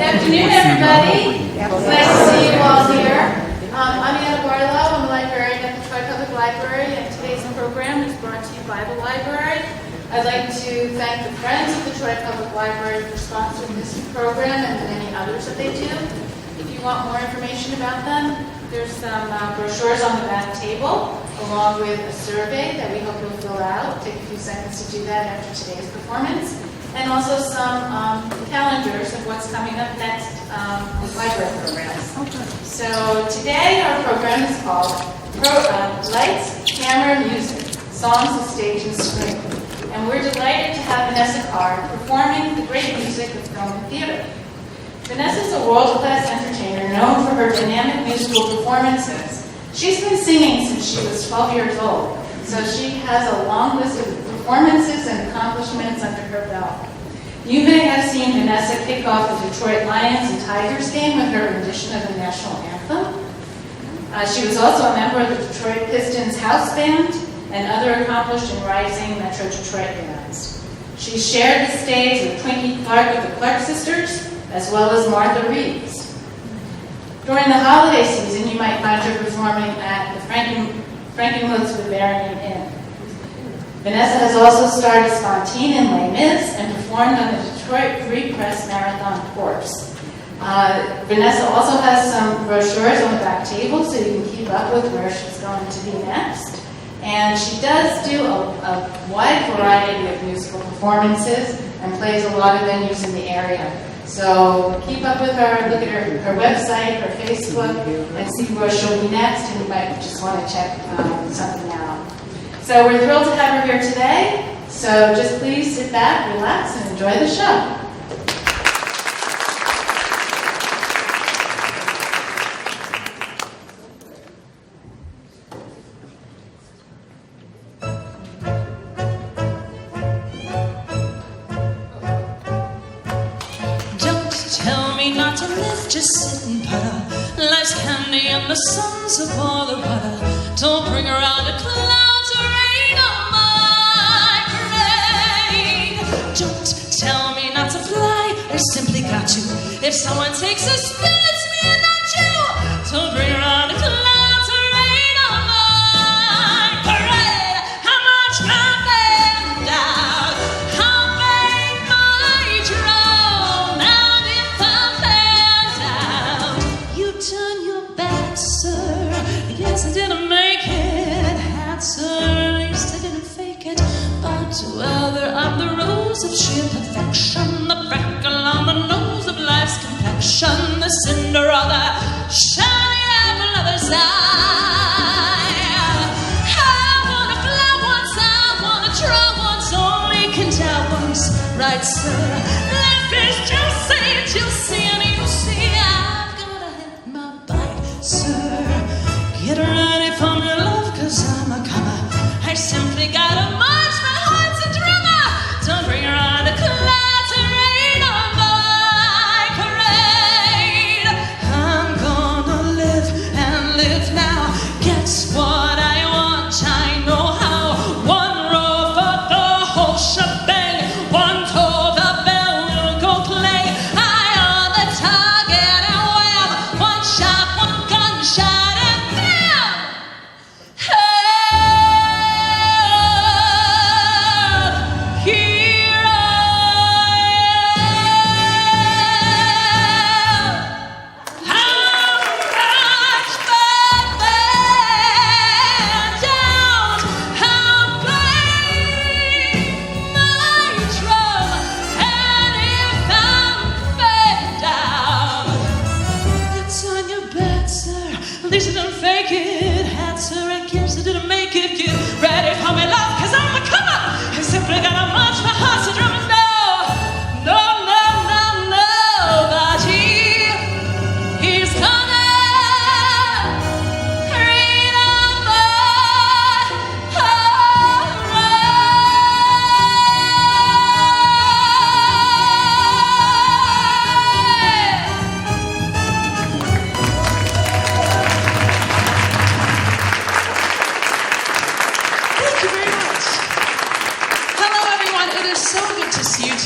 afternoon, everybody. It's nice to see you all here. I'm Anadomio. I'm a librarian at the Troy Public Library, and today's program is brought to you by the library. I'd like to thank the Friends of the Troy Public Library for sponsoring this program and the many others that they do. If you want more information about them, there's some brochures on the back table, along with a survey that we hope you'll fill out. Take a few seconds to do that after today's performance. And also some calendars of what's coming up next with library programs. So today our program is called Lights, Camera, Music, Songs of Stage and Screen. And we're delighted to have Vanessa Carr performing the great music of film and theater. Vanessa is a world-class entertainer known for her dynamic musical performances. She's been singing since she was 12 years old, so she has a long list of performances and accomplishments under her belt. You may have seen Vanessa kick off the Detroit Lions and Tigers game with her rendition of the national anthem. She was also a member of the Detroit Pistons house band and other accomplished and rising Metro Detroit bands. She shared the stage with Twinkie Clark of the Clark Sisters, as well as Martha Reeves. During the holiday season, you might find her performing at the Frankenmuth's Bavarian Inn. Vanessa has also starred as Fantine in Les Mis and performed on the Detroit Free Press Marathon course. Vanessa also has some brochures on the back table so you can keep up with where she's going to be next. And she does do a wide variety of musical performances and plays a lot of venues in the area. So keep up with her, look at her website, her Facebook, and see where she'll be next, and you might just want to check something out. So we're thrilled to have her here today. So just please sit back, relax, and enjoy the show. Don't tell me not to live, just sit and putter. Life's candy and the sun's a ball of butter. Don't bring around a cloud to rain on my parade. Don't tell me not to fly, I simply got to. If someone takes a spin, it's me and not you. Don't bring around a cloud to rain on my parade. How much my band out, how big my drum. And if I'm band out, you turn your back, sir. Yes, I didn't make it, handsome, at least I didn't fake it. But whether I'm the rose of sheer perfection, the freckle on the nose of life's complexion, the cinder or the shiny apple of his eye, I wanna fly once, I wanna try once, only can die once, right, sir? Life is juicy, and you see I've gotta hit my bite, sir. Get ready for me, love, 'cause I'm a comer. I simply gotta march, my heart's a drummer. Don't bring around a cloud to rain on my parade. I'm gonna live and live now. Guess what I want, I know how. One row for the whole shebang, one for the bell will go clang. I ought to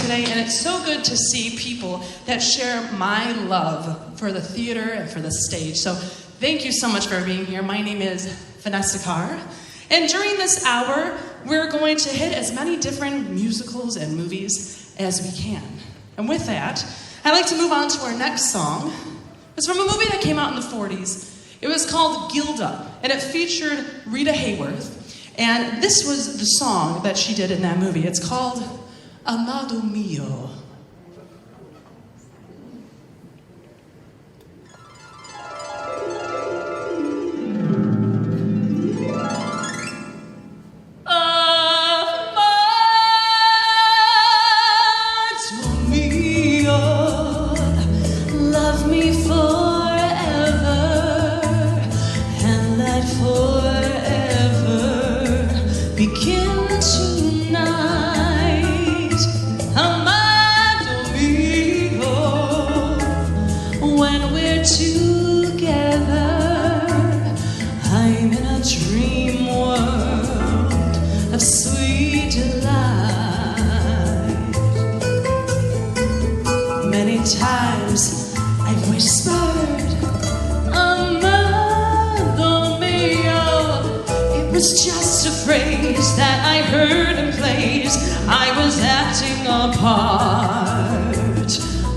today, and it's so good to see people that share my love for the theater and for the stage. So thank you so much for being here. My name is Vanessa Carr, and during this hour, we're going to hit as many different musicals and movies as we can. And with that, I'd like to move on to our next song. It's from a movie that came out in the 40s. It was called Gilda, and it featured Rita Hayworth. And this was the song that she did in that movie. It's called Anadomio.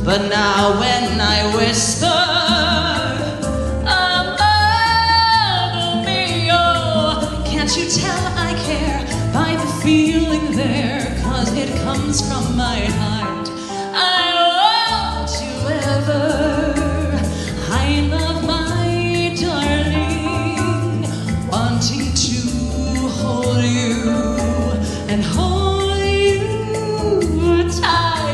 But now when I whisper, Anadomio, can't you tell I care by the feeling there? 'Cause it comes from my heart. I want you ever. I love my darling, wanting to hold you and hold you tight.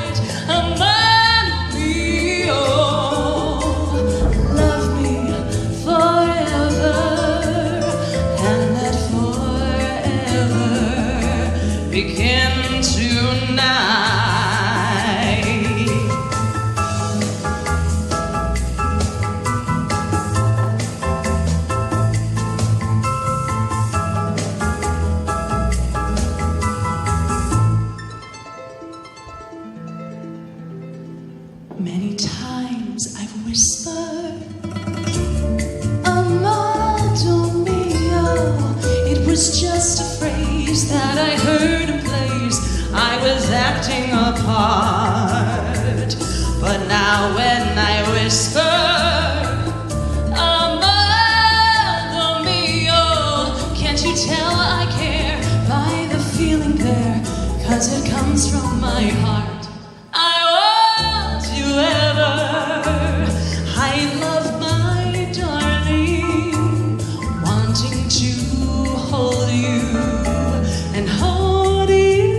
Begin tonight. Many times I've whispered, Anadomio. It was just a phrase that I heard in place. I was acting a part. But now when I whisper, Anadomio, can't you tell I care by the feeling there? 'Cause it comes from my heart. I want you ever. I love my darling, wanting to hold you and hold you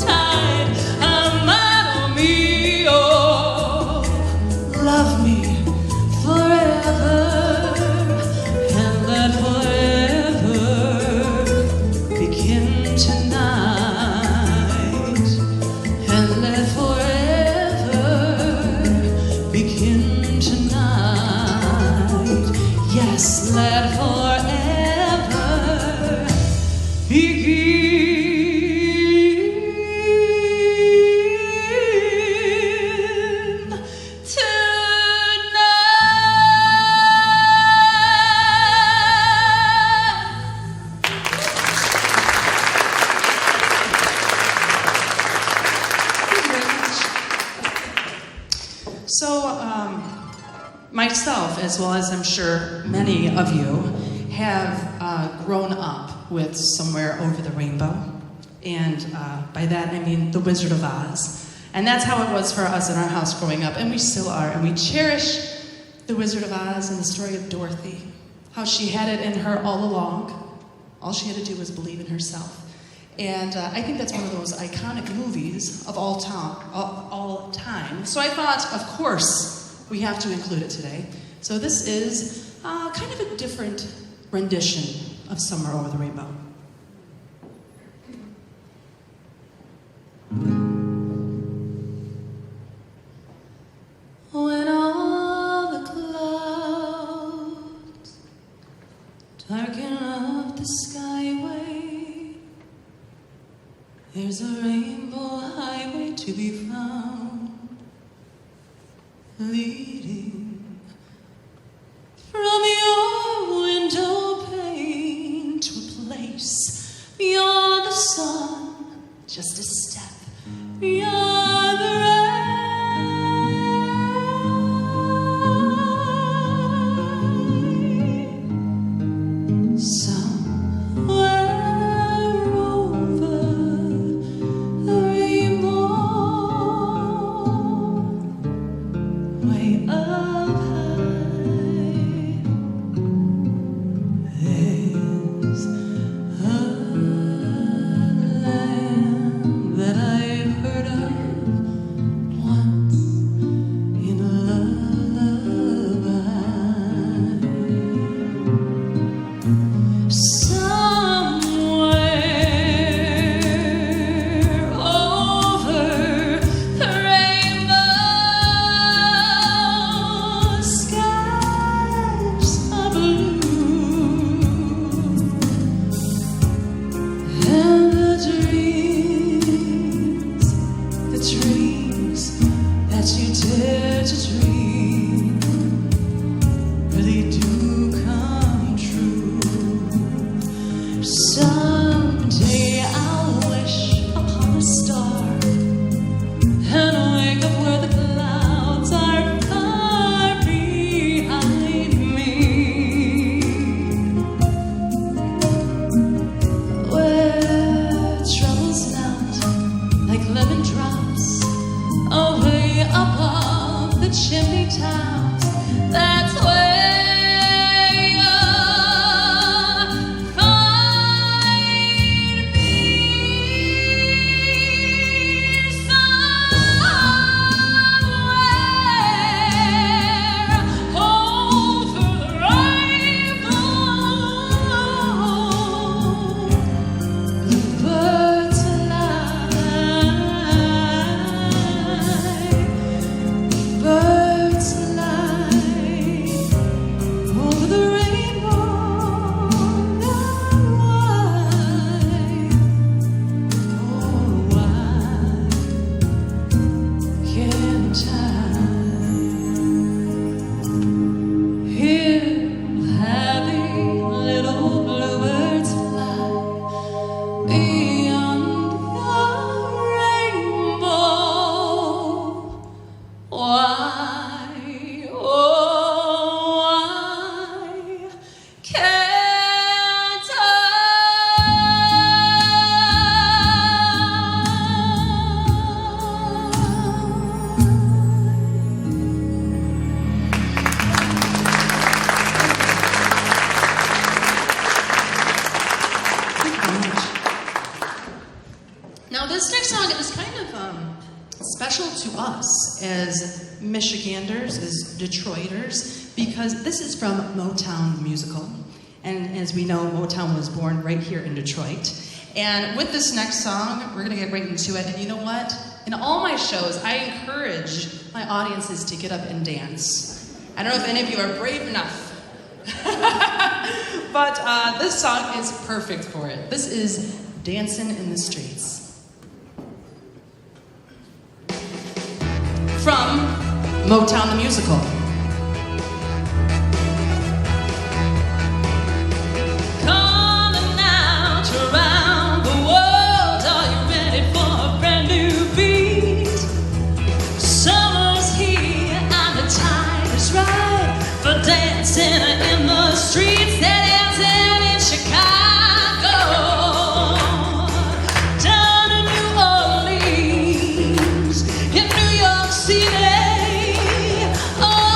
tight. Anadomio, love me forever, and let forever begin tonight. And let forever begin tonight. Yes, let forever begin myself, as well as I'm sure many of you, have grown up with Somewhere Over the Rainbow. And by that I mean The Wizard of Oz. And that's how it was for us in our house growing up. And we still are. And we cherish The Wizard of Oz and the story of Dorothy. How she had it in her all along. All she had to do was believe in herself. And I think that's one of those iconic movies of all time. So I thought, of course, we have to include it today. So this is kind of a different rendition of Somewhere Over the Rainbow. When all the clouds darken up the skyway, there's a rainbow highway to be found, leading from your window pane to a place beyond the sun, just a step beyond the rain. As Michiganders, as Detroiters, because this is from Motown the musical. And as we know, Motown was born right here in Detroit. And with this next song, we're going to get right into it. And you know what? In all my shows, I encourage my audiences to get up and dance. I don't know if any of you are brave enough. But this song is perfect for it. This is Dancing in the Streets. From Motown the musical. Calling out around the world, are you ready for a brand new beat? Summer's here and the time is right for dancing in the streets. They're dancing in Chicago, down in New Orleans, in New York City. Oh,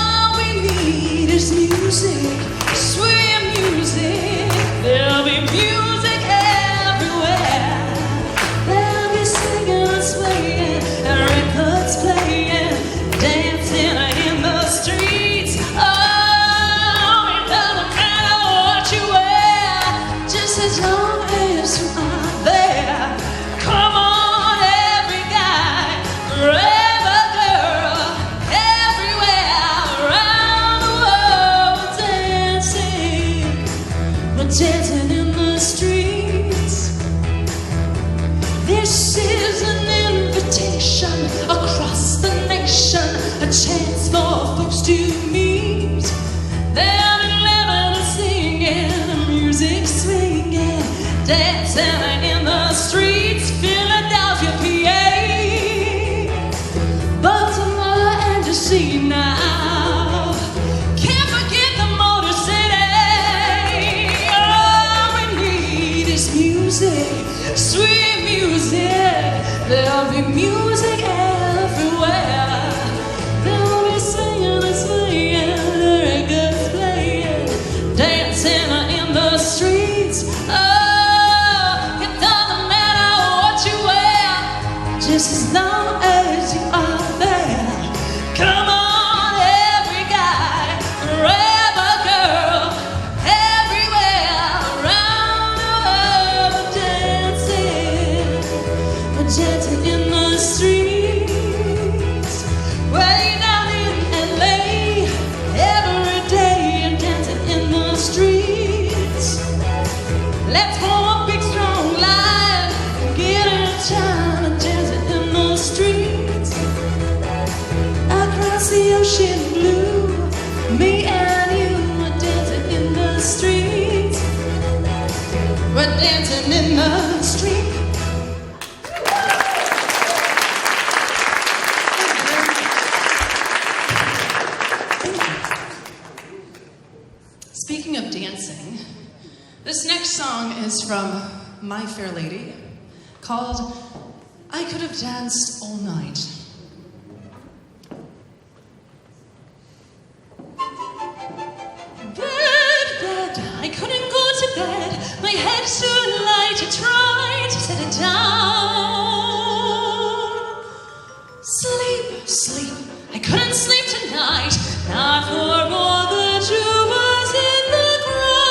music everywhere. They'll be singing and swinging, the records playing, dancing in the streets. Oh, it doesn't matter what you wear, just as long as you are there. Come on, every guy, forever girl, everywhere around the world, dancing in the streets. Way down in LA, every day I'm dancing in the streets. Let's form a big strong line, get in time and dancing in the streets. Across the ocean blue, me and you are dancing in the streets. We're dancing in the streets. Speaking of dancing, this next song is from My Fair Lady, called I Could Have Danced All Night. Bed, I couldn't go to bed. My head's too light. I tried to set it down. Sleep, I couldn't sleep tonight. Not for all the jewels in the ground.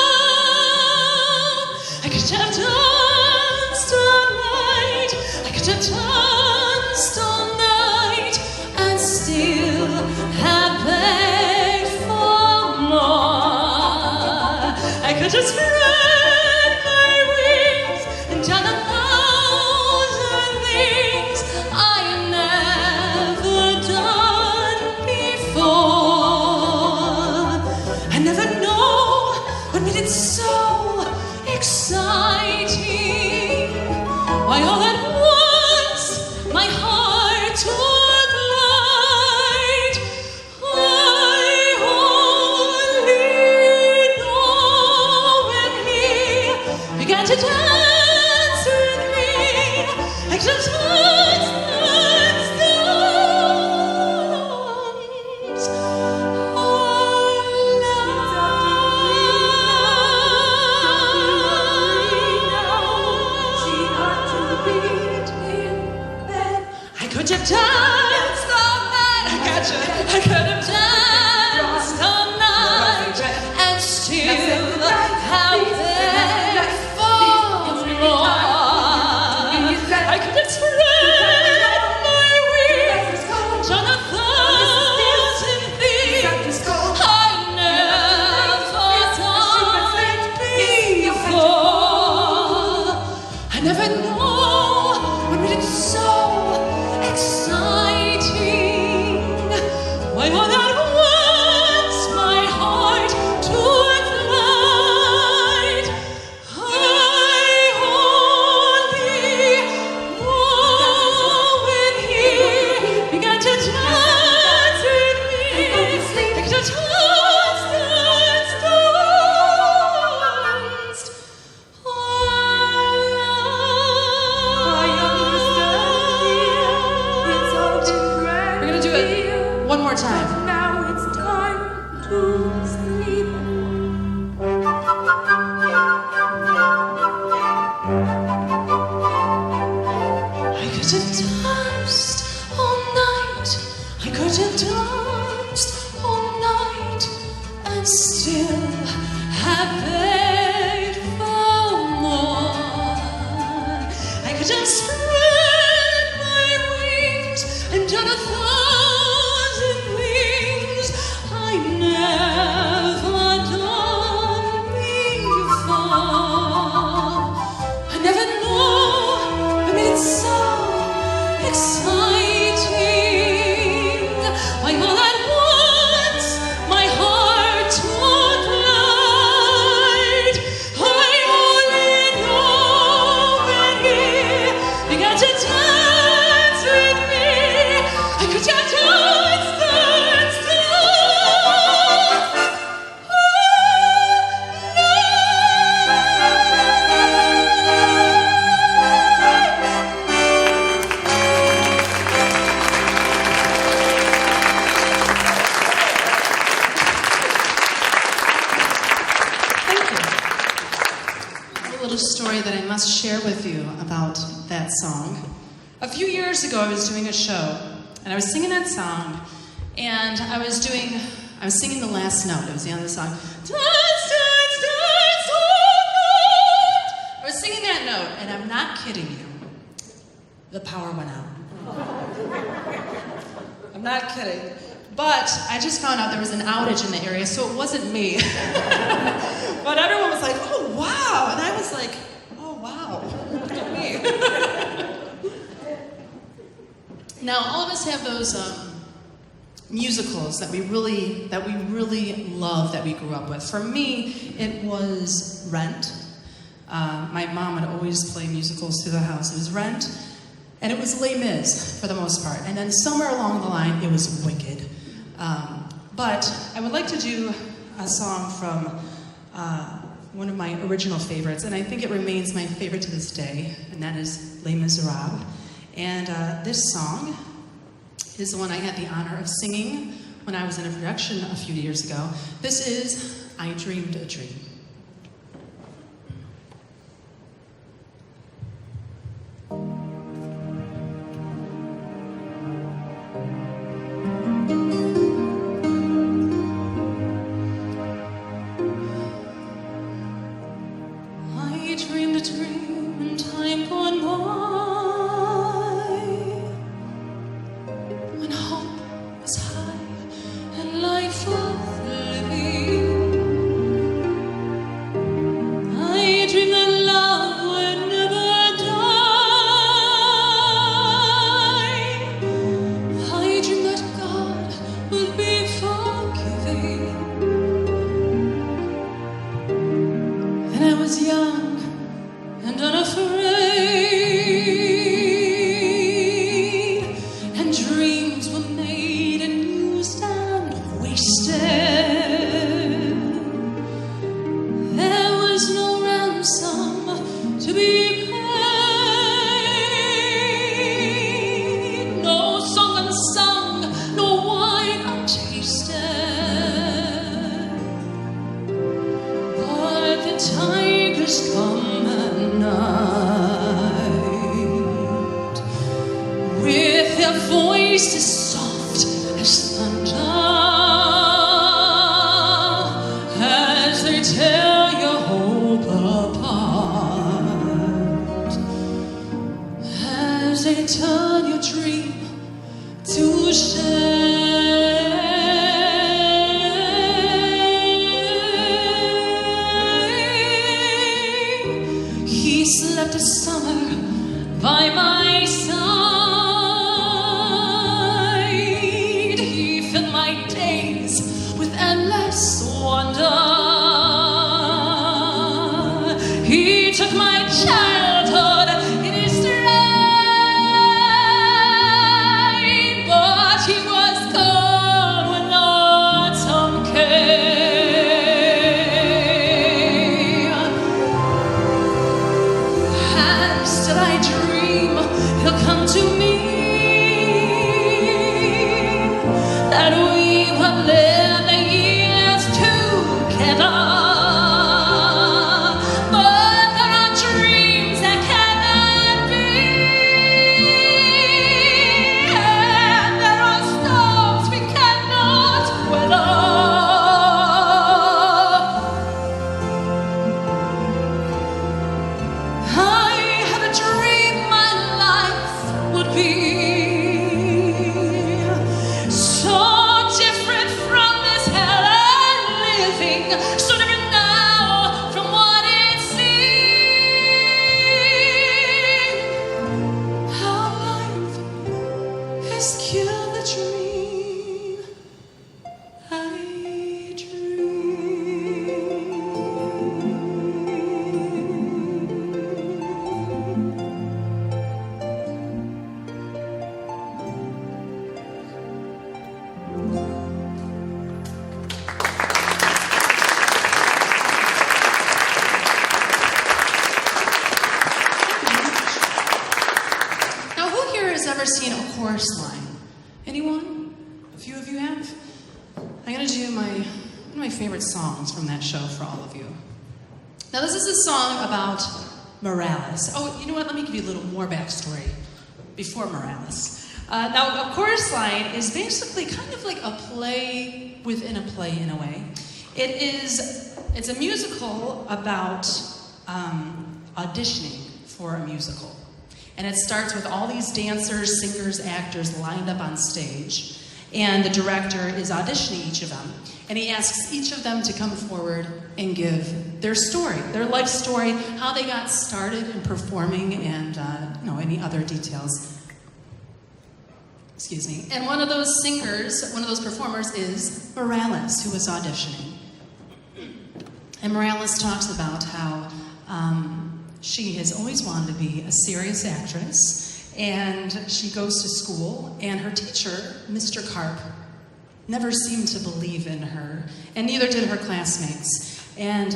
I could have danced all night. I could have danced all night and still have begged for more. I could have spread my wings and done 1,000 things I never done before. I never know what made it so exciting. Why all at once my heart took flight. I only know when he began to dance with me. I just dance I could have danced all night. I could have danced all night and still have begged for more. I could have spread my wings and done 1,000 things I never done before. I never know what made it so exciting. Why all at once my heart took flight. I only know when he began to dance with me. I could have danced We're gonna do it one more time. Now it's time to sleep. I could have danced all night. I could have danced all night and still have begged for more. I could have spread my wings and done 1,000 things I never done before. I never know what made it so exciting. Why all at once my heart took flight. I only know when he began to dance with me. I could share with you about that song. A few years ago, I was doing a show, and I was singing that song, and I was singing the last note. It was the end of the song. I was singing that note, and I'm not kidding you. The power went out. I'm not kidding. But I just found out there was an outage in the area, so it wasn't me. But everyone was like, oh, wow. And I was like, oh, wow. Look at me. Now, all of us have those musicals that we really love, that we grew up with. For me, it was Rent. My mom would always play musicals through the house. It was Rent, and it was Les Mis for the most part. And then somewhere along the line, it was Wicked. But I would like to do a song from one of my original favorites, and I think it remains my favorite to this day, and that is Les Miserables. And this song is the one I had the honor of singing when I was in a production a few years ago. This is I Dreamed a Dream. Morales. Oh, you know what? Let me give you a little more backstory before Morales. Now, A Chorus Line is basically kind of like a play within a play in a way. It's a musical about auditioning for a musical. And it starts with all these dancers, singers, actors lined up on stage. And the director is auditioning each of them. And he asks each of them to come forward and give their story, their life story, how they got started in performing, and any other details. Excuse me. And one of those singers, one of those performers is Morales, who was auditioning. And Morales talks about how she has always wanted to be a serious actress, and she goes to school, and her teacher, Mr. Karp, never seemed to believe in her, and neither did her classmates. And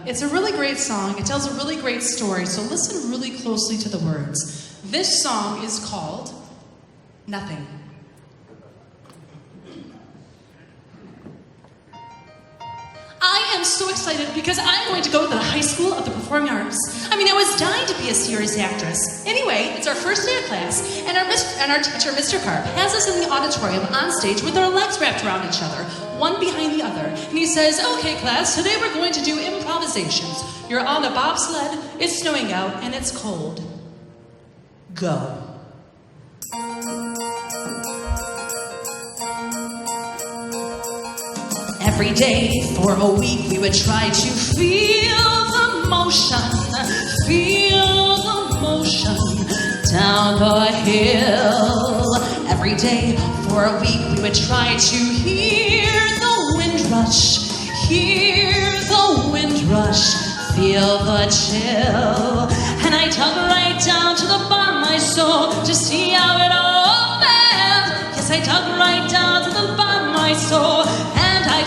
it's a really great song. It tells a really great story, so listen really closely to the words. This song is called Nothing. I am so excited because I'm going to go to the High School of the Performing Arts. I was dying to be a serious actress. Anyway, it's our first day of class, and our teacher, Mr. Karp, has us in the auditorium on stage with our legs wrapped around each other, one behind the other. And he says, "Okay, class, today we're going to do improvisations. You're on a bobsled, it's snowing out, and it's cold. Go." Every day for a week we would try to feel the motion down the hill. Every day for a week we would try to hear the wind rush, feel the chill. And I dug right down to the bottom of my soul to see how it all felt. Yes, I dug right down to the bottom of my soul. I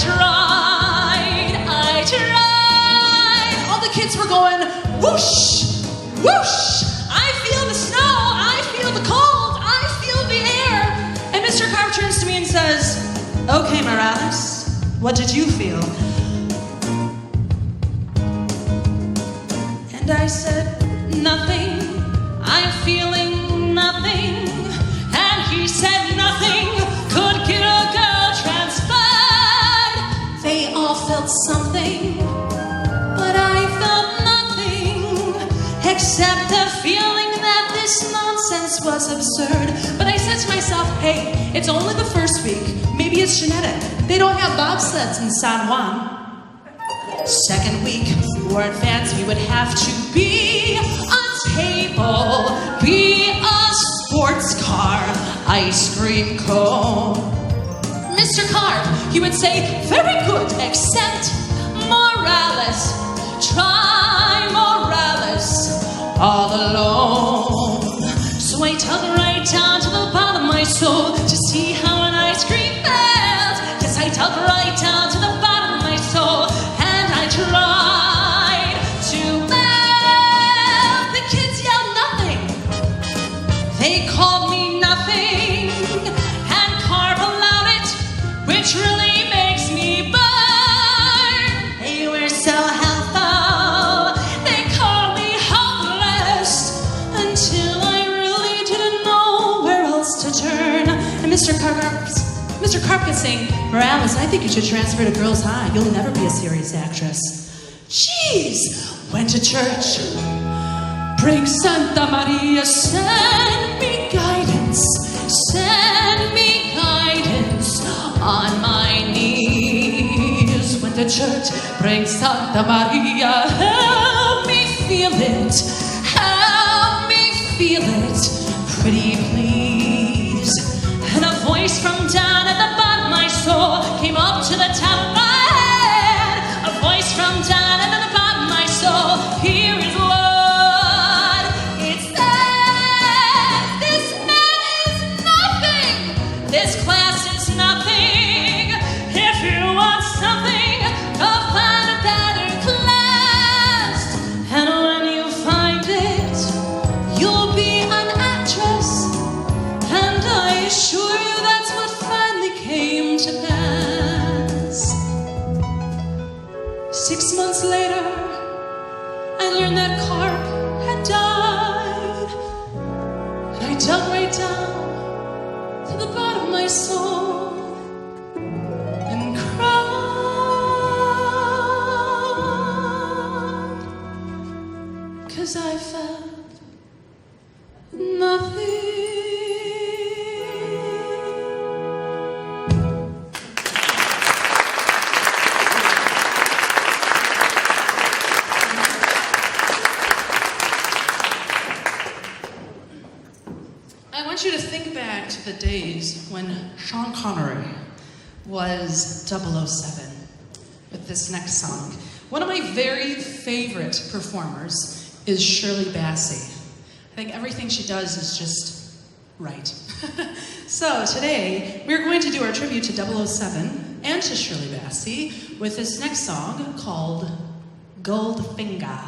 tried. All the kids were going, whoosh, whoosh. I feel the snow. I feel the cold. I feel the air. And Mr. Karp turns to me and says, "Okay, Morales, what did you feel?" And I said, "Nothing. I'm feeling nothing." And he said, "Nothing could get a girl transferred." They all felt something, but I felt nothing, except the feeling that this nonsense was absurd. But I said to myself, hey, it's only the first week. Maybe it's genetic. They don't have bobsleds in San Juan. Second week, more advanced, we would have to be a table, be a sports car, ice cream cone. Mr. Karp, he would say, "Very good, except Morales. Try Morales all alone." So I dug right down to the bottom of my soul to see how an ice cream felt. Yes, I dug right down to the bottom of my soul, and I tried to melt. The kids yelled nothing. They called me nothing, and Karp allowed it, which really makes me burn. They were so helpful. They called me hopeless until I really didn't know where else to turn. And Mr. Karp kept saying, "Morales, I think you should transfer to Girls High. You'll never be a serious actress." Jeez, went to church. Pray Santa Maria, send me guidance. Send me guidance on my knees. Went to church, praying Santa Maria, help me feel it, pretty please. And a voice from down at the bottom of my soul came up to the top of my head. A voice from down at the bottom of my soul, here is what it said. This man is nothing. This class is nothing. If you want something, go find a better class. And when you find it, you'll be an actress. And I assure you that's what finally came to pass. 6 months later, I learned that Karp to the bottom of my soul and cried, 'cause I felt nothing. I want you to think back to the days when Sean Connery was 007 with this next song. One of my very favorite performers is Shirley Bassey. I think everything she does is just right. So today, we're going to do our tribute to 007 and to Shirley Bassey with this next song called Goldfinger.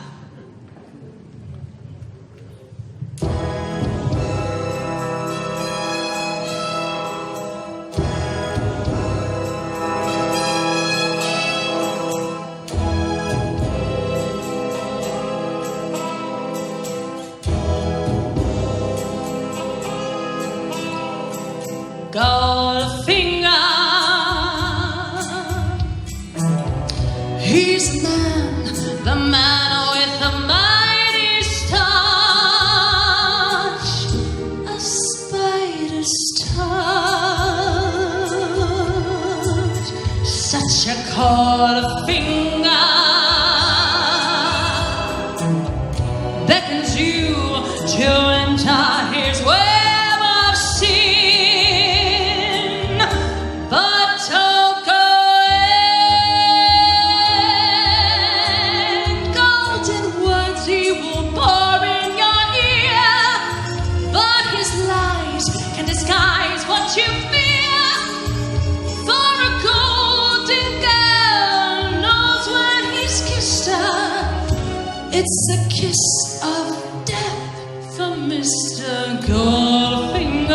Goldfinger, he's the man with the mightiest touch, a spider's touch, such a cold finger beckons you to enter his way. It's a kiss of death from Mr. Goldfinger.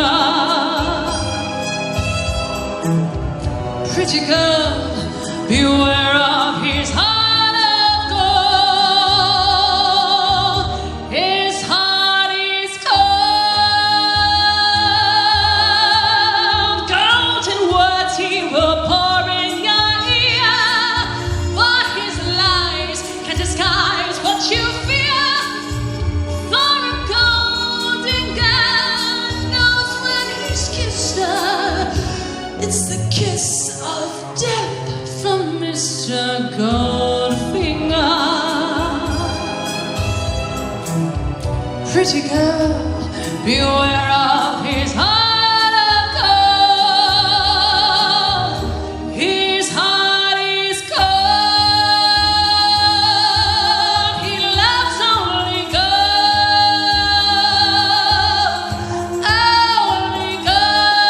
Pretty girl, beware of his heart of gold. His heart is cold. Golden words he will pour in your ear, but his lies can disguise what you fear. For a golden girl knows when he's kissed her. It's the kiss of death from Mr. Goldfinger. Pretty girl, beware of his heart of gold. His heart is cold. He loves only gold. Only gold.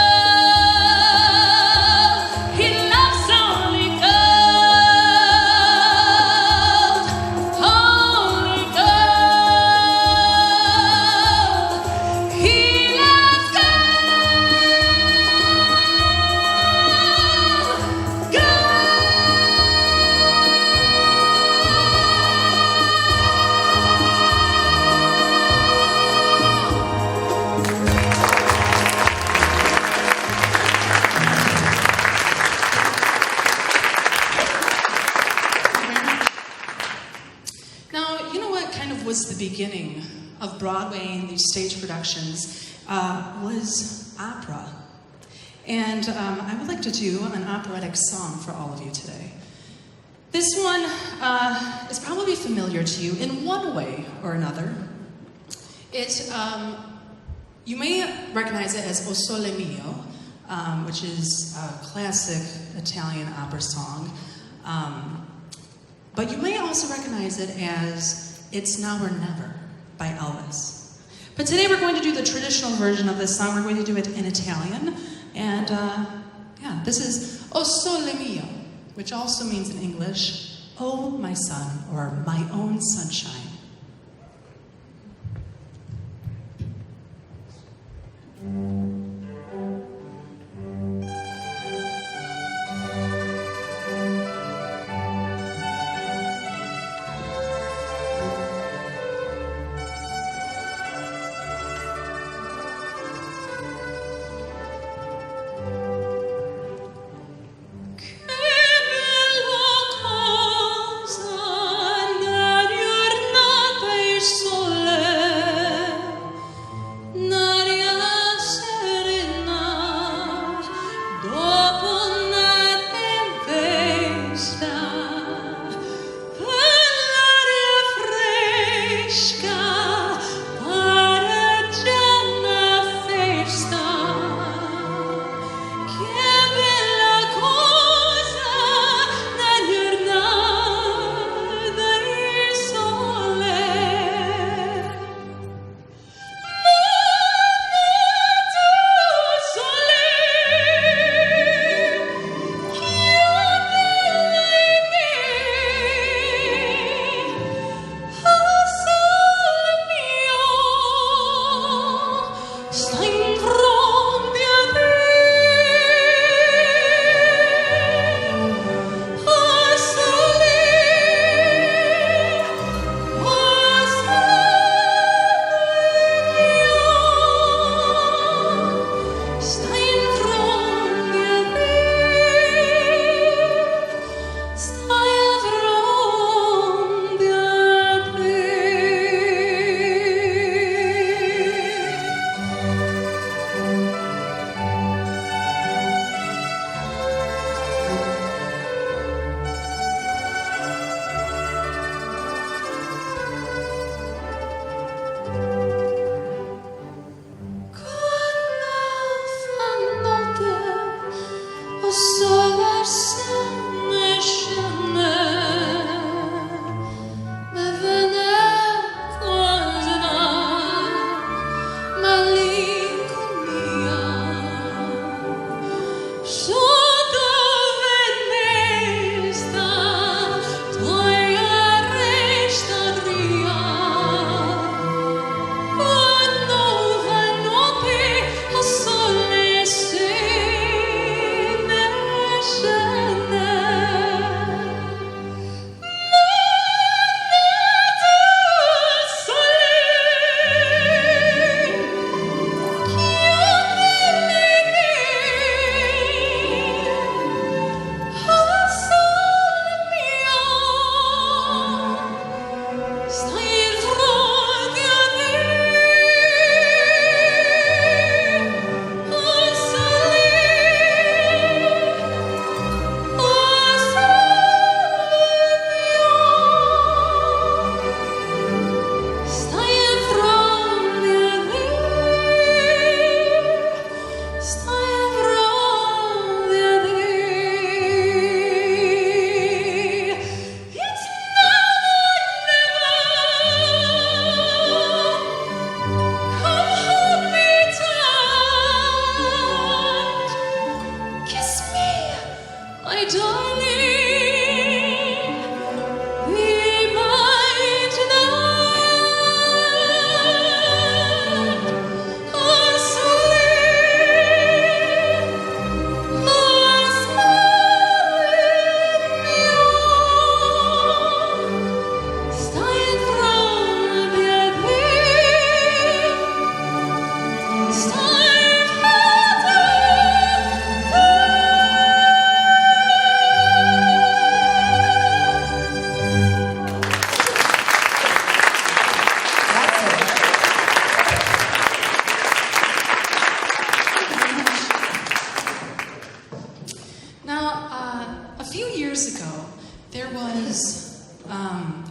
He loves only gold. Only gold. He loves gold. Now, you know what kind of was the beginning of Broadway and these stage productions was opera. And I would like to do an operatic song for all of you today. This one is probably familiar to you in one way or another. You may recognize it as O Sole Mio, which is a classic Italian opera song. But you may also recognize it as It's Now or Never by Elvis. But today we're going to do the traditional version of this song. We're going to do it in Italian. And yeah, this is O Sole Mio, which also means in English, Oh my son, or my own sunshine.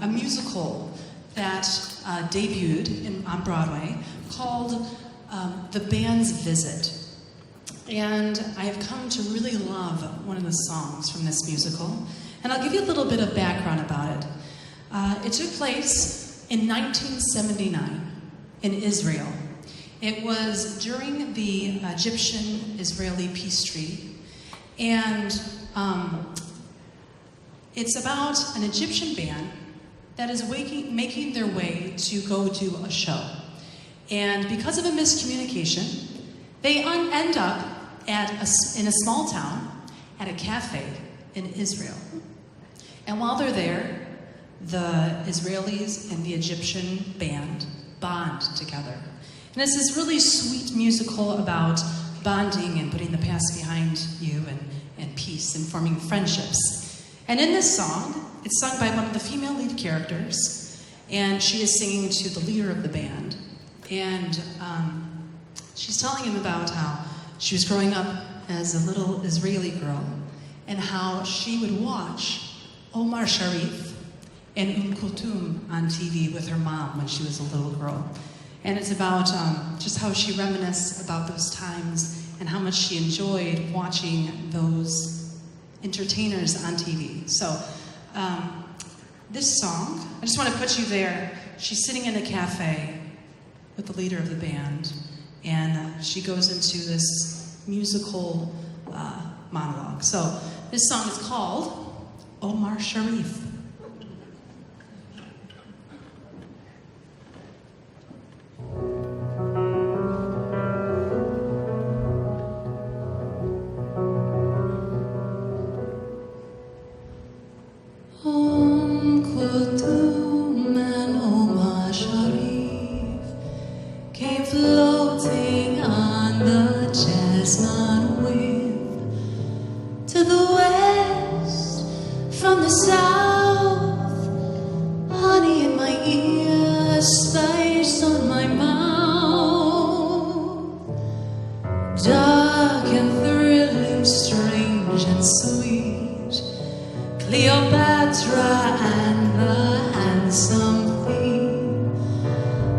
a musical that debuted on Broadway called The Band's Visit. And I have come to really love one of the songs from this musical. And I'll give you a little bit of background about it. It took place in 1979 in Israel. It was during the Egyptian-Israeli peace treaty. And it's about an Egyptian band that is making their way to go do a show. And because of a miscommunication, they end up in a small town at a cafe in Israel. And while they're there, the Israelis and the Egyptian band bond together. And it's this really sweet musical about bonding and putting the past behind you and peace and forming friendships. And in this song, it's sung by one of the female lead characters, and she is singing to the leader of the band. And she's telling him about how she was growing up as a little Israeli girl and how she would watch Omar Sharif and Kulthum on TV with her mom when she was a little girl. And it's about just how she reminisced about those times and how much she enjoyed watching those entertainers on TV. So this song, I just want to put you there. She's sitting in a cafe with the leader of the band, and she goes into this musical monologue. So this song is called Omar Sharif. Kulthum and Omar Sharif came floating on the jasmine wind to the west from the south. Honey in my ear, spice on my mouth. Dark and thrilling, strange and sweet. Cleopatra and the handsome queen,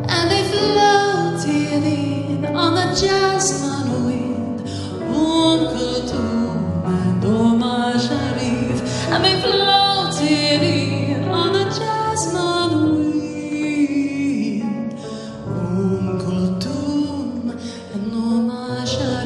and they floated in on the jasmine wind. Kulthum and Omar Sharif, and they floated in on the jasmine wind. Kulthum and Omar Sharif.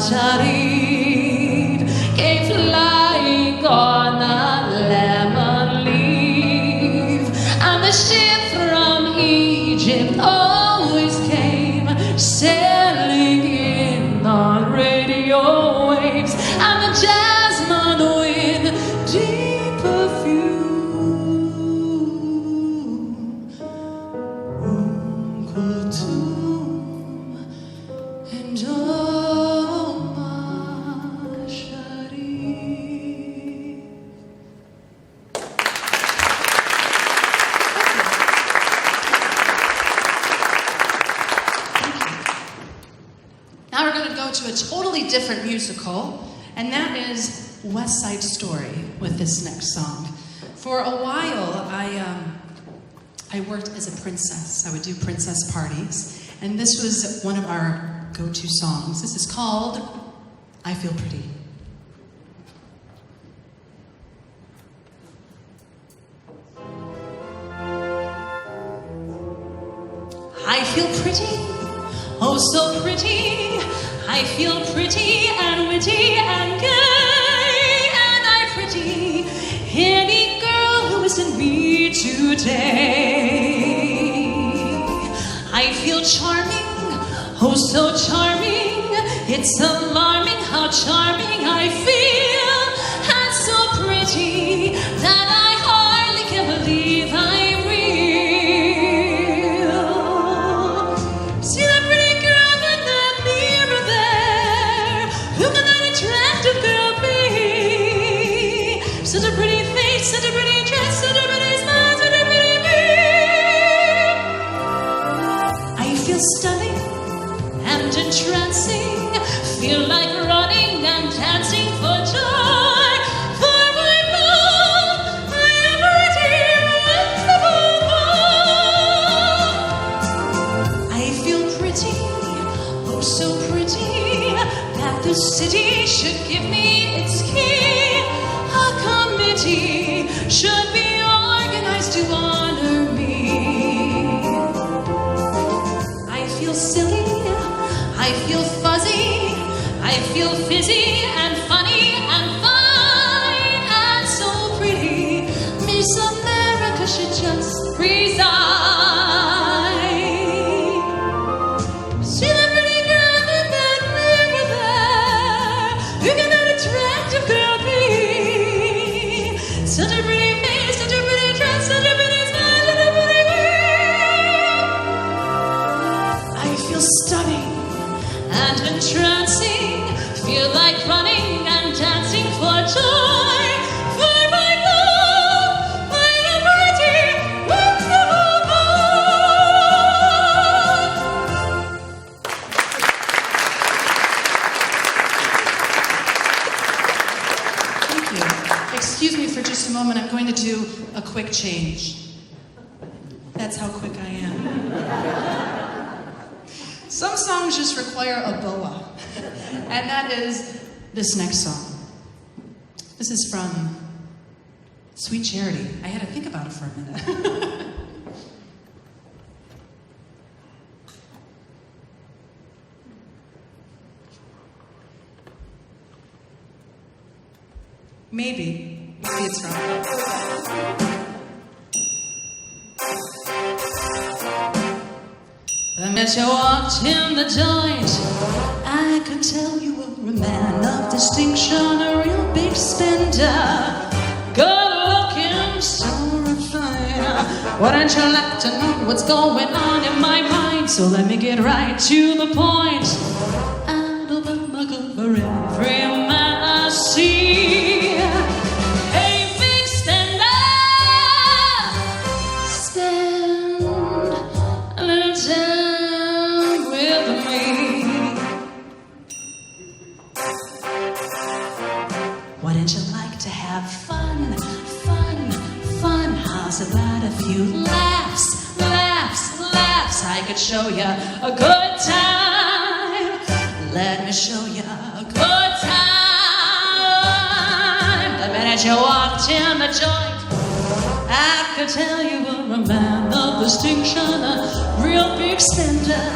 Sharif came flying on a lemon leaf, and the ship from Egypt always came sailing in on radio waves, and the jasmine with deep perfume. Kulthum and Omar Sharif. Now we're going to go to a totally different musical, and that is West Side Story with this next song. For a while, I worked as a princess. I would do princess parties, and this was one of our go-to songs. This is called I Feel Pretty. I feel pretty, oh so pretty. I feel pretty and witty and gay, and I'm pretty any girl who isn't me today. I feel charming, oh so charming. It's alarming how charming I feel, and so pretty that I hardly can believe I'm real. See that pretty girl in that mirror there? Who can that attractive girl be? Such a pretty face, such a pretty dress, such a pretty smile, such a pretty me. I feel stunning and entrancing, feel like running and dancing for joy. For my love, I am pretty, wonderful. I feel pretty, oh so pretty, that the city should give me its key. A committee should be organized to honor me. I feel silly, I feel fuzzy, I feel fizzy and funny and fine and so pretty. Miss America should just resign. See that pretty girl in that mirror there? Who can that attractive girl be? Such a pretty face, such a pretty dress, such a pretty smile, such a pretty me. I feel stunning and entrancing, feel like running and dancing for joy. For my love, I am pretty, Thank you. Excuse me for just a moment. I'm going to do a quick change. That's how quick I am. Some songs just require a boa, and that is this next song. This is from Sweet Charity. I had to think about it for a minute. Maybe it's wrong. The minute you walked in the joint, I could tell you were a man of distinction, a real big spender, good looking, so refined. Wouldn't you like to know what's going on in my mind? So let me get right to the point. Anadomio for every man I see. Hey, big spender, spend a little time with me. Wouldn't you like to have fun, fun, fun? How's about a few laughs, laughs, laughs? I could show you a good time. Let me show you a good time. The minute you walked in the joint, I could tell you were a man of distinction, a real big spender,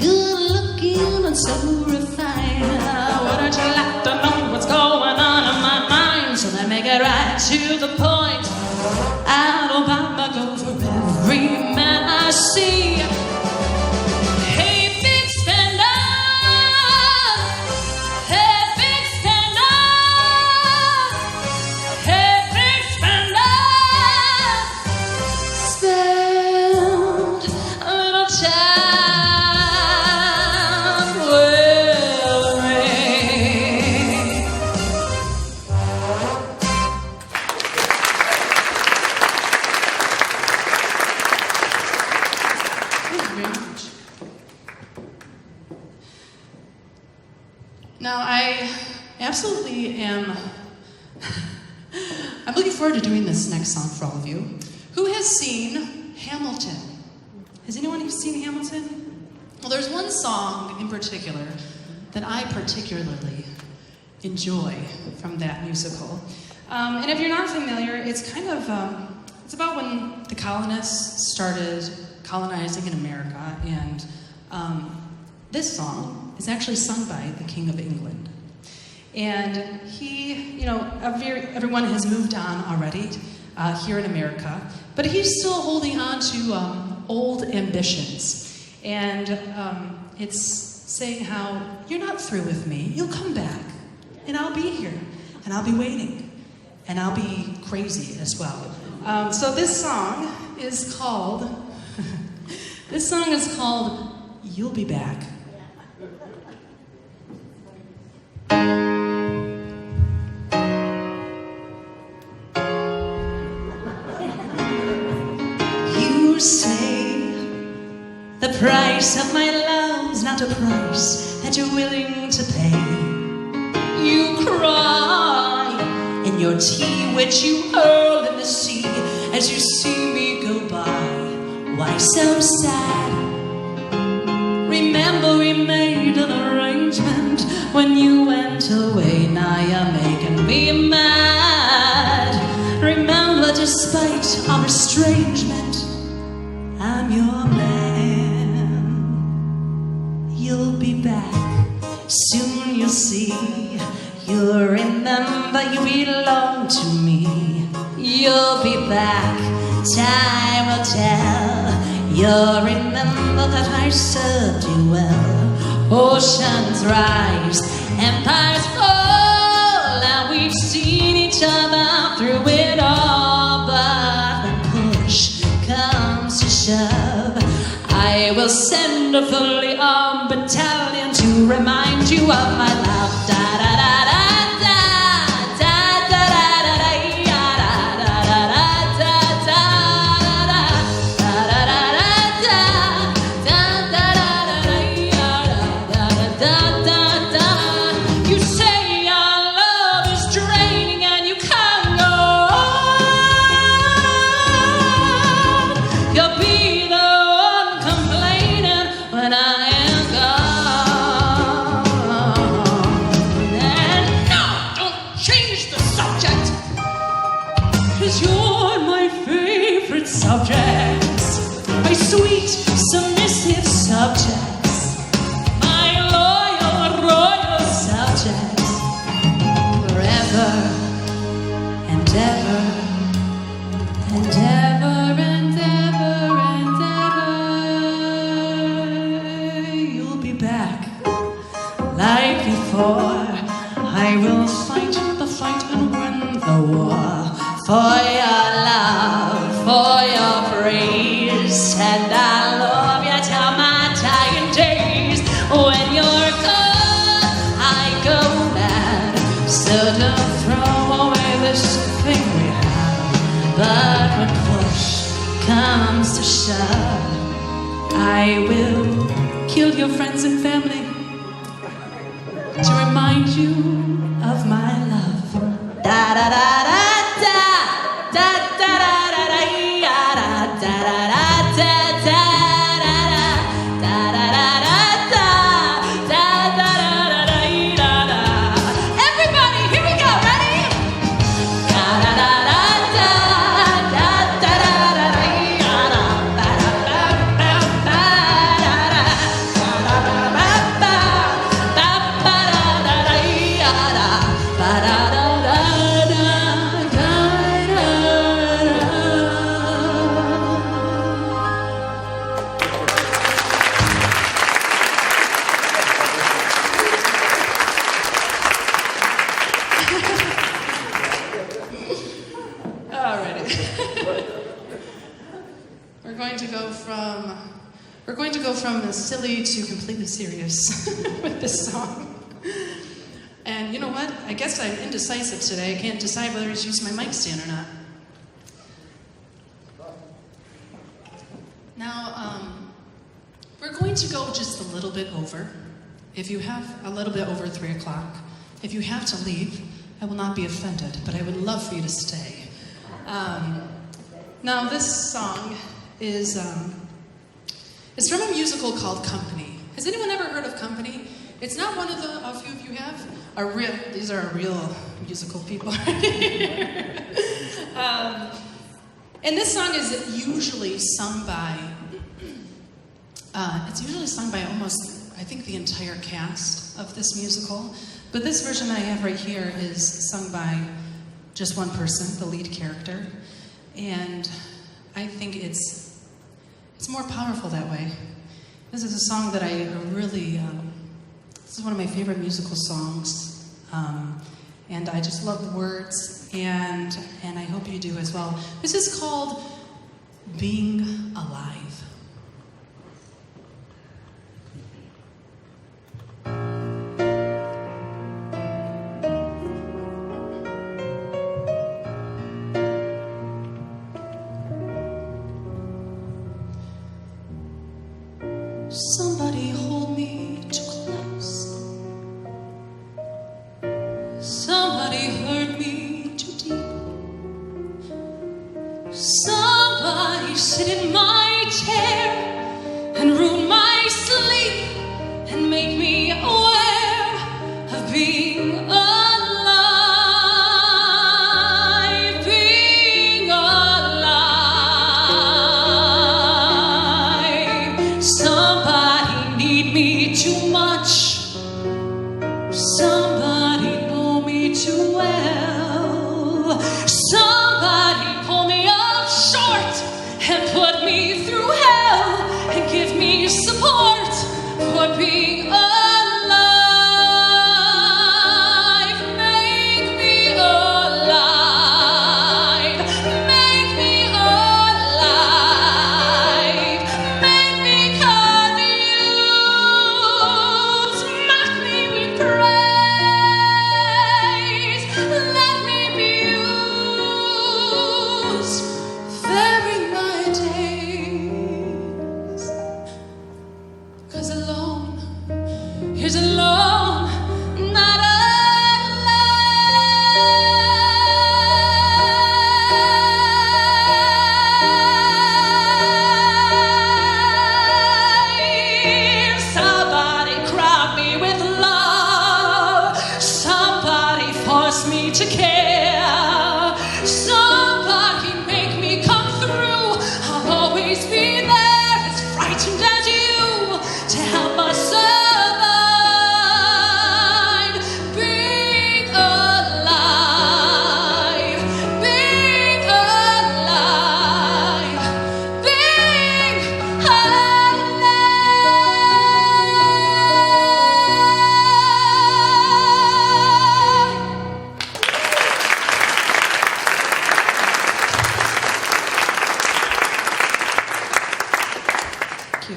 good looking and so refined. Thank you very much. Now, I absolutely am... I'm looking forward to doing this next song for all of you. Who has seen Hamilton? Has anyone seen Hamilton? Well, there's one song in particular that I particularly enjoy from that musical. And if you're not familiar, it's kind of... it's about when the colonists started colonizing in America, and this song is actually sung by the King of England. And he, everyone has moved on already here in America, but he's still holding on to old ambitions. And it's saying how, you're not through with me, you'll come back, and I'll be here, and I'll be waiting, and I'll be crazy as well. So this song is called, You'll Be Back. You say the price of my love's not a price that you're willing to pay. You cry in your tea, which you hurl in the sea as you see me go by. Why so sad? Remember we made an arrangement when you went away. Now you're making me mad. Remember, despite our estrangement, I'm your man. You'll be back, soon you'll see. You'll remember you belong to me. You'll be back, time will tell. You'll remember that I served you well. Oceans rise, empires fall, and we've seen each other through it all. But when push comes to shove, I will send a fully armed battalion to remind you of my love. Da da da da. Subjects, my sweet, submissive subjects, my loyal, royal subjects, forever and ever and ever and ever and ever. You'll be back like before. I will fight the fight and win the war for your love, for your praise, and I love you till my dying days. When you're gone, I go mad, so don't throw away this thing we have. But when push comes to shove, I will kill your friends and family to remind you of my love. Da da da da. We're going to go from silly to completely serious with this song. And you know what? I guess I'm indecisive today. I can't decide whether to use my mic stand or not. Now, We're going to go just a little bit over. If you have a little bit over 3 o'clock, if you have to leave, I will not be offended, but I would love for you to stay. Now, this song is it's from a musical called Company. Has anyone ever heard of Company? It's not one of the, a few of you have? These are real musical people. And this song is usually sung by, almost, I think, the entire cast of this musical. But this version I have right here is sung by just one person, the lead character. And I think it's more powerful that way. This is a song that I really, this is one of my favorite musical songs. And I just love the words, and I hope you do as well. This is called Being Alive. Somebody hold me too close. Somebody hurt me too deep. Somebody sit in my chair and ruin my sleep and make me aware of being alive, being alive. Somebody need me too much. Somebody know me too well. Somebody pull me up short and put me through hell and give me support for being alive. Make me alive. Make me alive. Make me confused. Mock me with praise. Let me be used. Vary my days. 'Cause alone is alone, not alive. Somebody crowd me with love. Somebody force me to care. Somebody make me come through. I'll always be there, as frightened as you, to help us survive. Being alive, being alive, being alive. Thank you.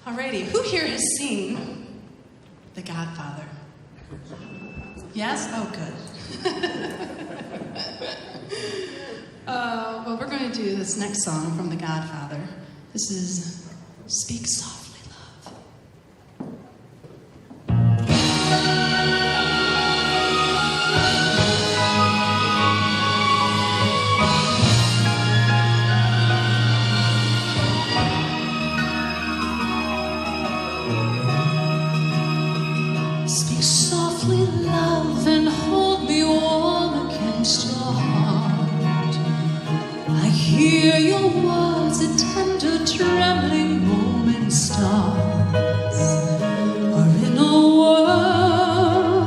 Alrighty, who here has seen The Godfather? Yes? Oh, good. Well, we're going to do this next song from The Godfather. This is Speak Softly, Love. Speak softly, love, and hold me warm against your heart. I hear your words, a tender, trembling moment starts. We're in a world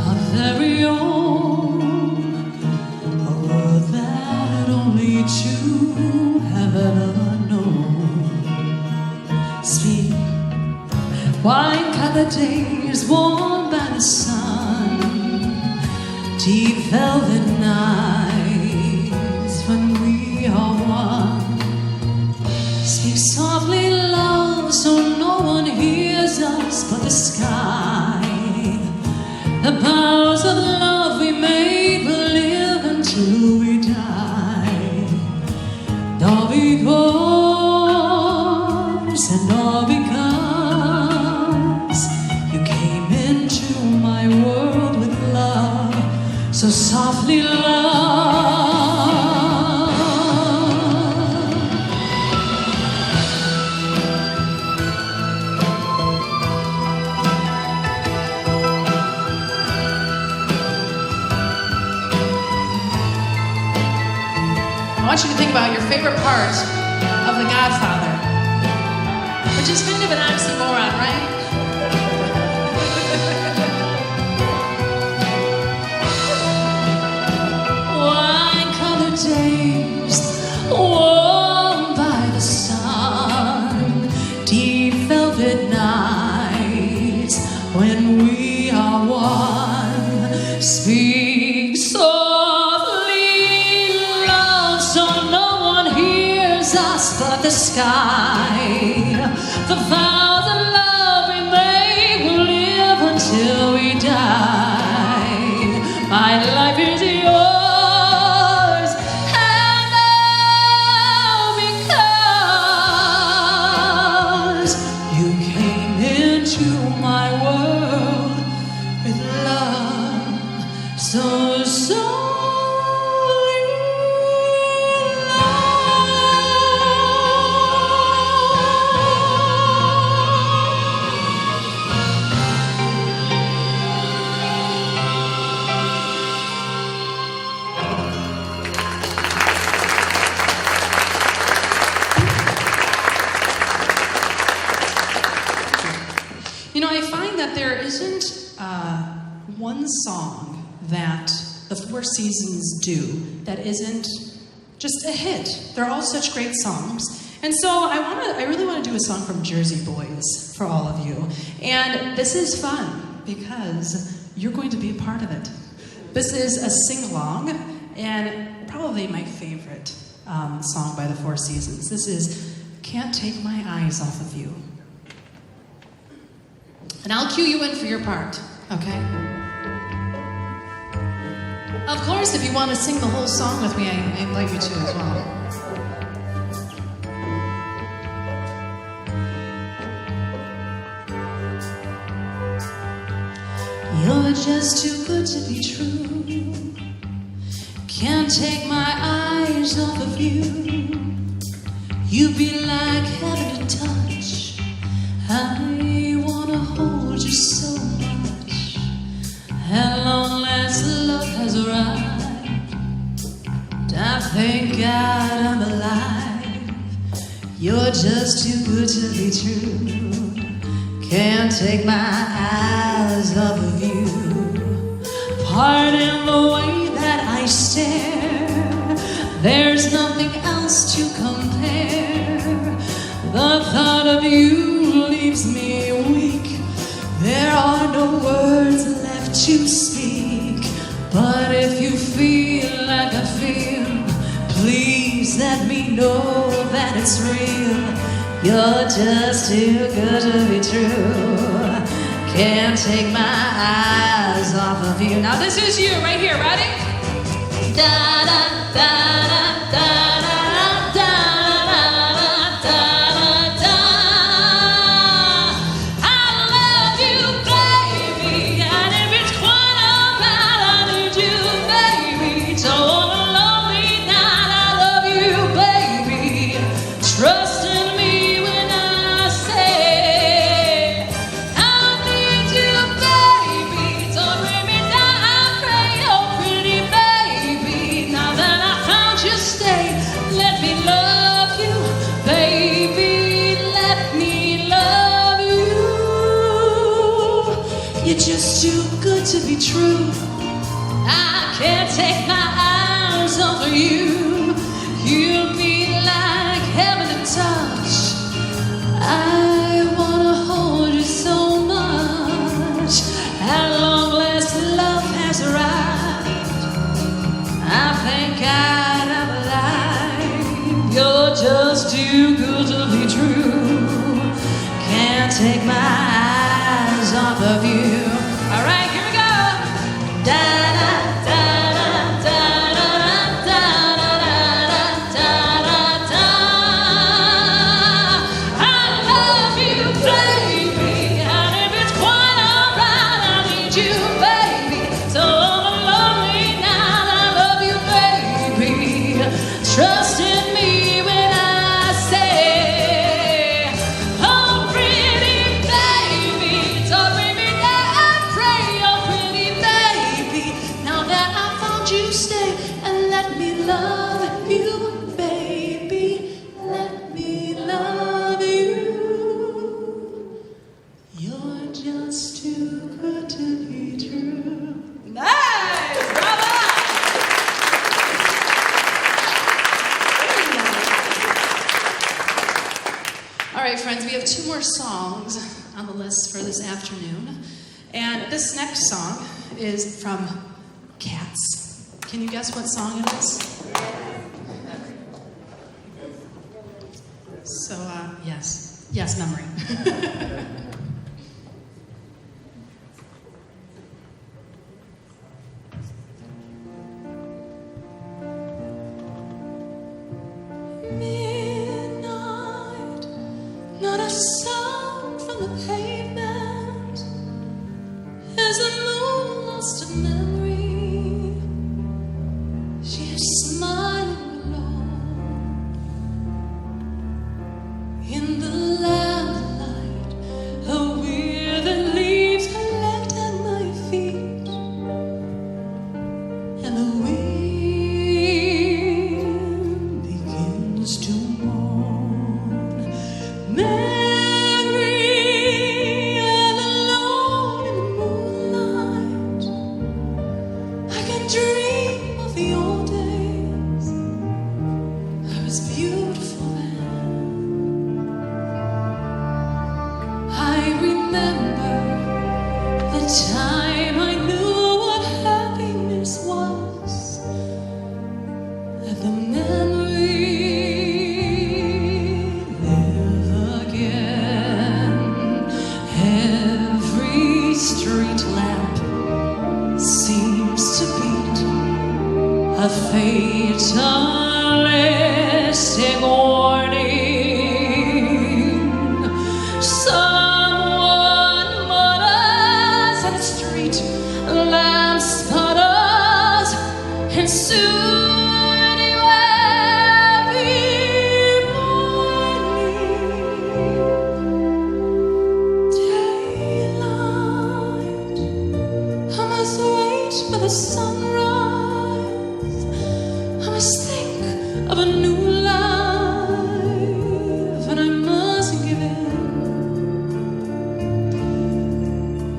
our very own, a world that only two have ever known. Speak. Wine colored days warmed by the sun, deep velvet nights when we are one. Speak softly, love, so no one hears us but the sky. The boughs of love we made will live until we die. Don't be gone. want you to think about your favorite part of The Godfather, which is kind of an oxymoron, right? Wine-colored days, warmed by the sun, deep velvet nights when we are one. Speak softly, love, so no one hears us but the sky. The vows of love we make will live until we die. My life is yours, and all because you came into my world with love so I find that there isn't one song that the Four Seasons do that isn't just a hit. They're all such great songs. And so I really want to do a song from Jersey Boys for all of you. And this is fun because you're going to be a part of it. This is a sing-along and probably my favorite song by the Four Seasons. This is Can't Take My Eyes Off of You. And I'll cue you in for your part, okay? Of course, if you want to sing the whole song with me, I invite you to as well. You're just too good to be true. Can't take my eyes off of you. You be like heaven to touch. I wanna hold you so much. At long last love has arrived. I thank God I'm alive. You're just too good to be true. Can't take my eyes off of you. Pardon the way that I stare. There's nothing else to compare. The thought of you leaves me weak. There are no words left to speak. But if you feel like I feel, please let me know that it's real. You're just too good to be true. Can't take my eyes off of you. Now this is you right here, ready? Da da da da da. You're just too good to be true. I can't take my eyes off of you. You'll be like heaven to touch. I wanna hold you so much. At long last love has arrived. I thank God I'm alive. You're just too good to be true. Can't take my eyes off of you. All right, here we go. Da da da da da da da da da da. I love you, baby, and if it's quite alright, I need you, baby. So I'm lonely now. I love you, baby. Trust in me when I say. Oh, pretty baby, don't bring me down. All right, friends, we have 2 more songs on the list for this afternoon. And this next song is from Cats. Can you guess what song it is? So, yes. Yes, Memory. Midnight, not a sound from the pavement, as the moon lost a memory. She is smiling alone in the lamplight. Her withered leaves collect at my feet, and the wind begins to moan. Mary, all alone in the moonlight, I can dream of the old days. I was beautiful then. I remember the time I knew what happiness was, and the memory live again. Every street lamp seems to beat a fatalistic warning. Someone mutters and the street lamp sputters, and soon it will be morning. Daylight, I must wait for the sunrise. I must think of a new life, and I mustn't give in.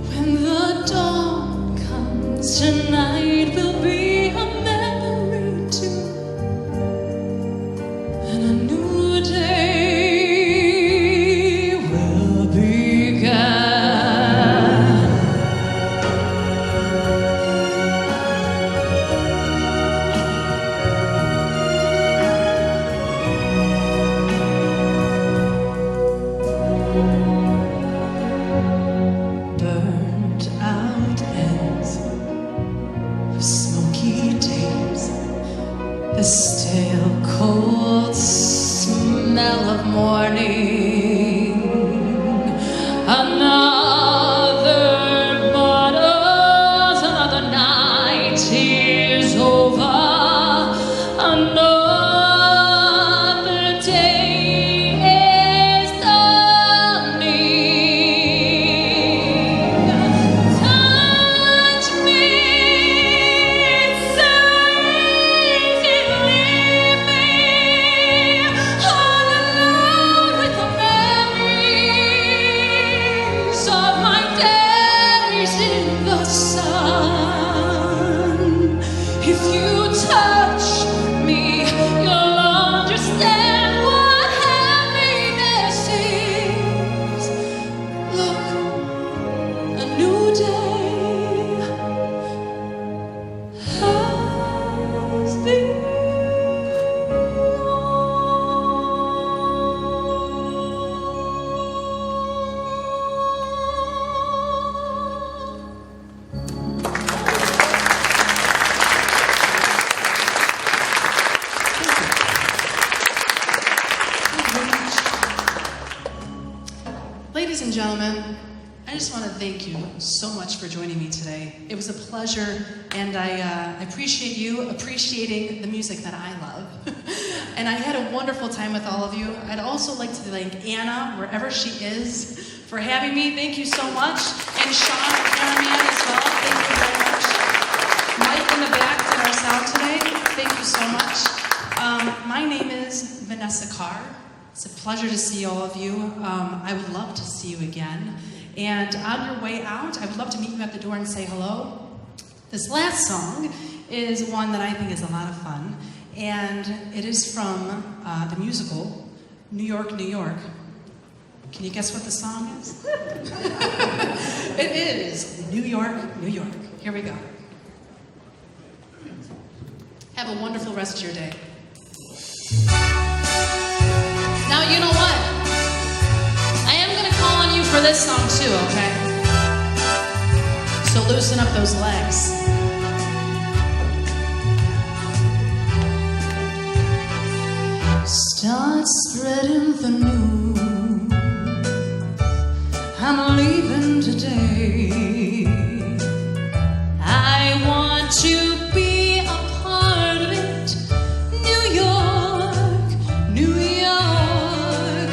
When the dawn comes, tonight will be a memory too, and a new day will begin. Burnt out ends of smoky days, the stale cold smell of morning. Another bottle, another night is over. Another day is dawning. Touch me, it's so easy to leave me all alone with the memories of my days in the sun. If you touch me, you'll understand what happiness is. Look, a new day has begun. Ladies and gentlemen, I just want to thank you so much for joining me today. It was a pleasure, and I appreciate you appreciating the music that I love. And I had a wonderful time with all of you. I'd also like to thank Anna, wherever she is, for having me. Thank you so much. And Sean, our cameraman, as well. Thank you very much. Mike in the back did our sound today. Thank you so much. My name is Vanessa Carr. It's a pleasure to see all of you. I would love to see you again. And on your way out, I would love to meet you at the door and say hello. This last song is one that I think is a lot of fun. And it is from the musical New York, New York. Can you guess what the song is? It is New York, New York. Here we go. Have a wonderful rest of your day. Now, you know what? I am going to call on you for this song too, okay? So loosen up those legs. Start spreading the news. I'm leaving today. I want to be a part of it. New York, New York.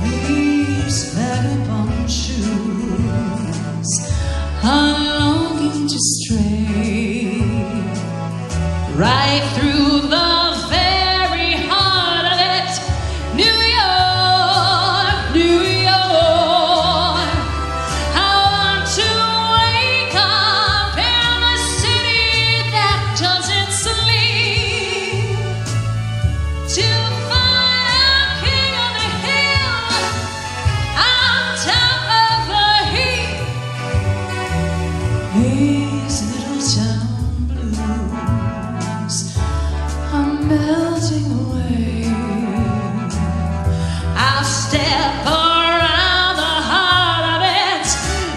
These vagabond shoes are longing to stray right through the very heart of it. New York, New York. I want to wake up in a city that doesn't sleep, to find a king on the hill on top of the heap. These little town blues are melting away. I'll step around the heart of it.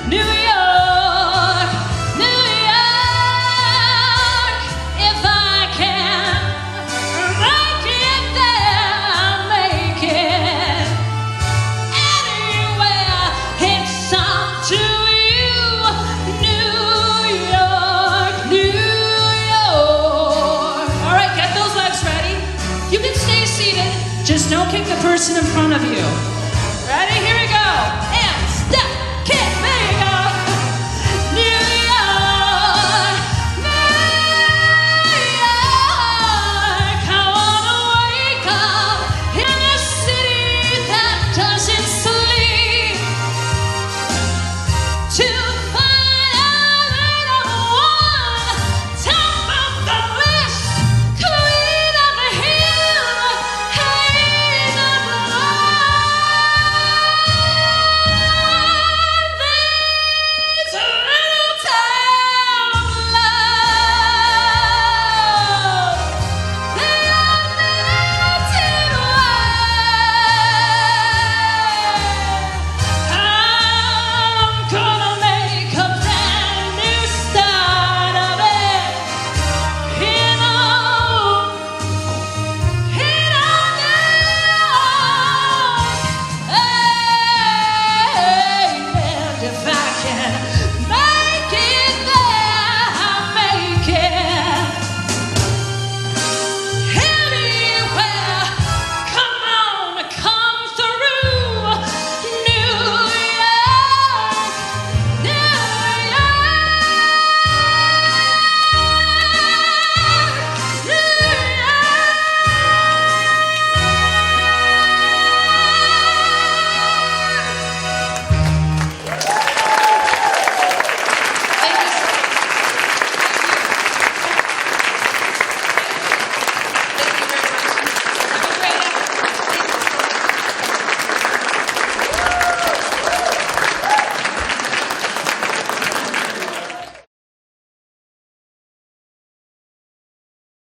New York, New York. If I can make it there, I'll make it. Anywhere, it's up to you. New York, New York. All right, get those legs ready. You can stay seated. Just don't kick the person in front of you.